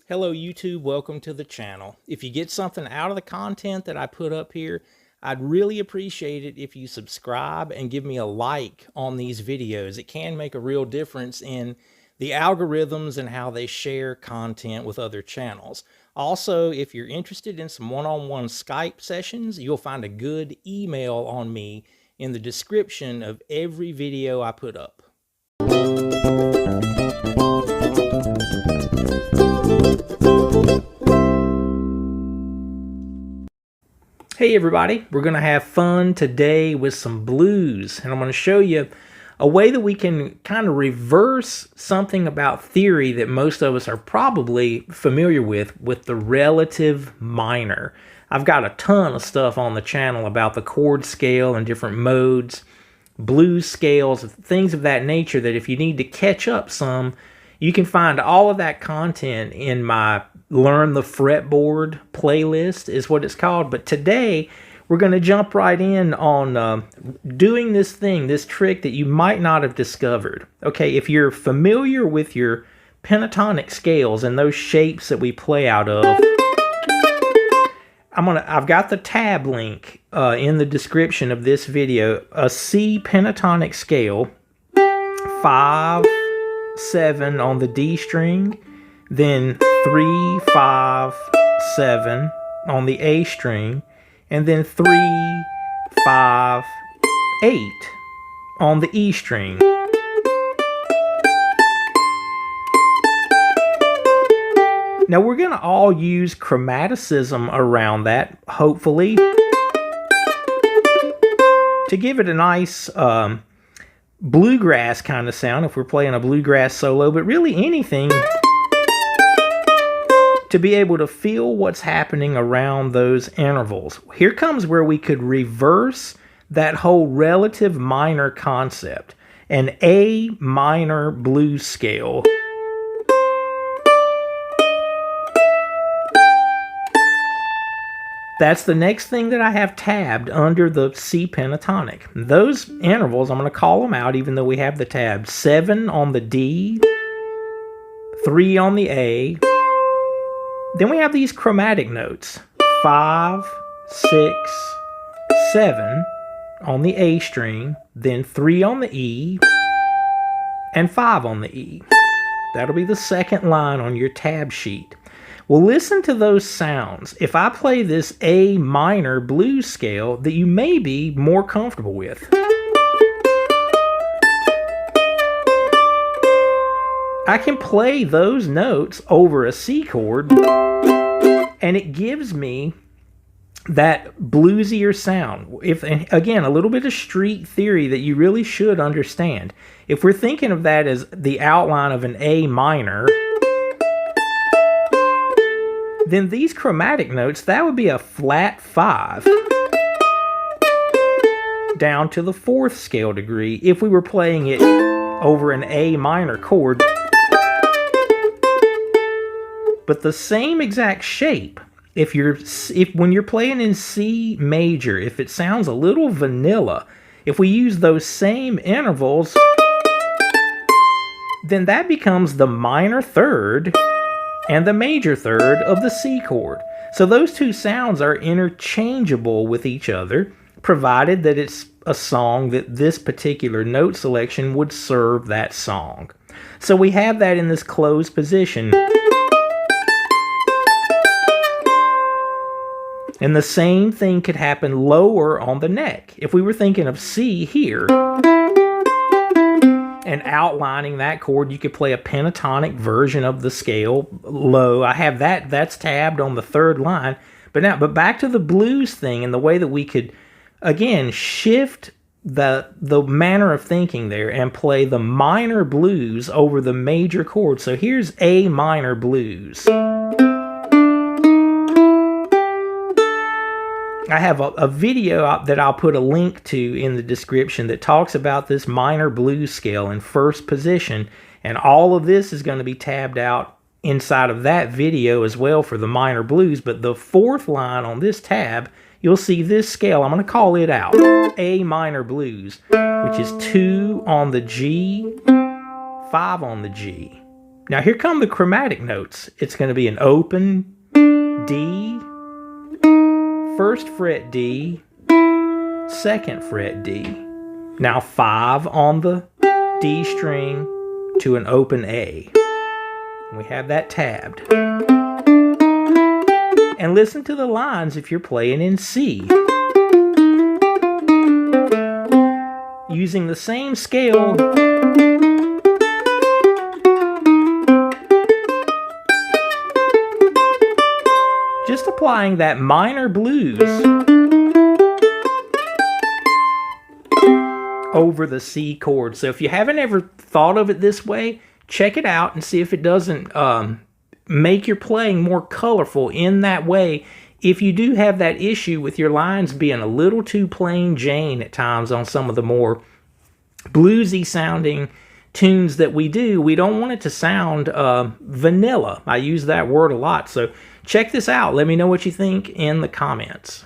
Hello YouTube, welcome to the channel. If you get something out of the content that I put up here, I'd really appreciate it if you subscribe and give me a like on these videos. It can make a real difference in the algorithms and how they share content with other channels. Also, if you're interested in some one-on-one Skype sessions, you'll find a good email on me in the description of every video I put up. Hey everybody, we're going to have fun today with some blues, and I'm going to show you a way that we can kind of reverse something about theory that most of us are probably familiar with the relative minor. I've got a ton of stuff on the channel about the chord scale and different modes, blues scales, things of that nature, that if you need to catch up some, you can find all of that content in my Learn the Fretboard playlist is what it's called. But today we're going to jump right in on doing this trick that you might not have discovered. Okay, if you're familiar with your pentatonic scales and those shapes that we play out of, I've got the tab link in the description of this video. A C pentatonic scale, 5, 7 on the D string, then 3, 5, 7 on the A string, and then 3, 5, 8 on the E string. Now we're going to all use chromaticism around that, hopefully, to give it a nice bluegrass kind of sound if we're playing a bluegrass solo, but really anything to be able to feel what's happening around those intervals. Here comes where we could reverse that whole relative minor concept. An A minor blues scale that's the next thing that I have tabbed under the C pentatonic. Those intervals, I'm going to call them out even though we have the tab. 7 on the D, 3 on the A. Then we have these chromatic notes. 5, 6, 7 on the A string, then 3 on the E, and 5 on the E. That'll be the second line on your tab sheet. Well, listen to those sounds. If I play this A minor blues scale that you may be more comfortable with. I can play those notes over a C chord, and it gives me that bluesier sound. Again, a little bit of street theory that you really should understand. If we're thinking of that as the outline of an A minor, then these chromatic notes, that would be a flat 5 down to the 4th scale degree if we were playing it over an A minor chord. But the same exact shape, when you're playing in C major, if it sounds a little vanilla, if we use those same intervals, then that becomes the minor third and the major third of the C chord. So those two sounds are interchangeable with each other, provided that it's a song that this particular note selection would serve that song. So we have that in this closed position. And the same thing could happen lower on the neck. If we were thinking of C here and outlining that chord, you could play a pentatonic version of the scale low. I have that's tabbed on the 3rd line. But back to the blues thing and the way that we could, again, shift the manner of thinking there and play the minor blues over the major chord. So here's A minor blues. I have a video that I'll put a link to in the description that talks about this minor blues scale in 1st position, and all of this is going to be tabbed out inside of that video as well for the minor blues. But the 4th line on this tab, you'll see this scale. I'm going to call it out, A minor blues, which is 2 on the G, 5 on the G, Now here come the chromatic notes. It's going to be an open D, first fret D, second fret D. Now 5 on the D string to an open A. We have that tabbed. And listen to the lines if you're playing in C. Using the same scale. Just applying that minor blues over the C chord. So if you haven't ever thought of it this way, check it out and see if it doesn't make your playing more colorful in that way. If you do have that issue with your lines being a little too plain Jane at times on some of the more bluesy sounding tunes that we do, we don't want it to sound vanilla. I use that word a lot. So check this out. Let me know what you think in the comments.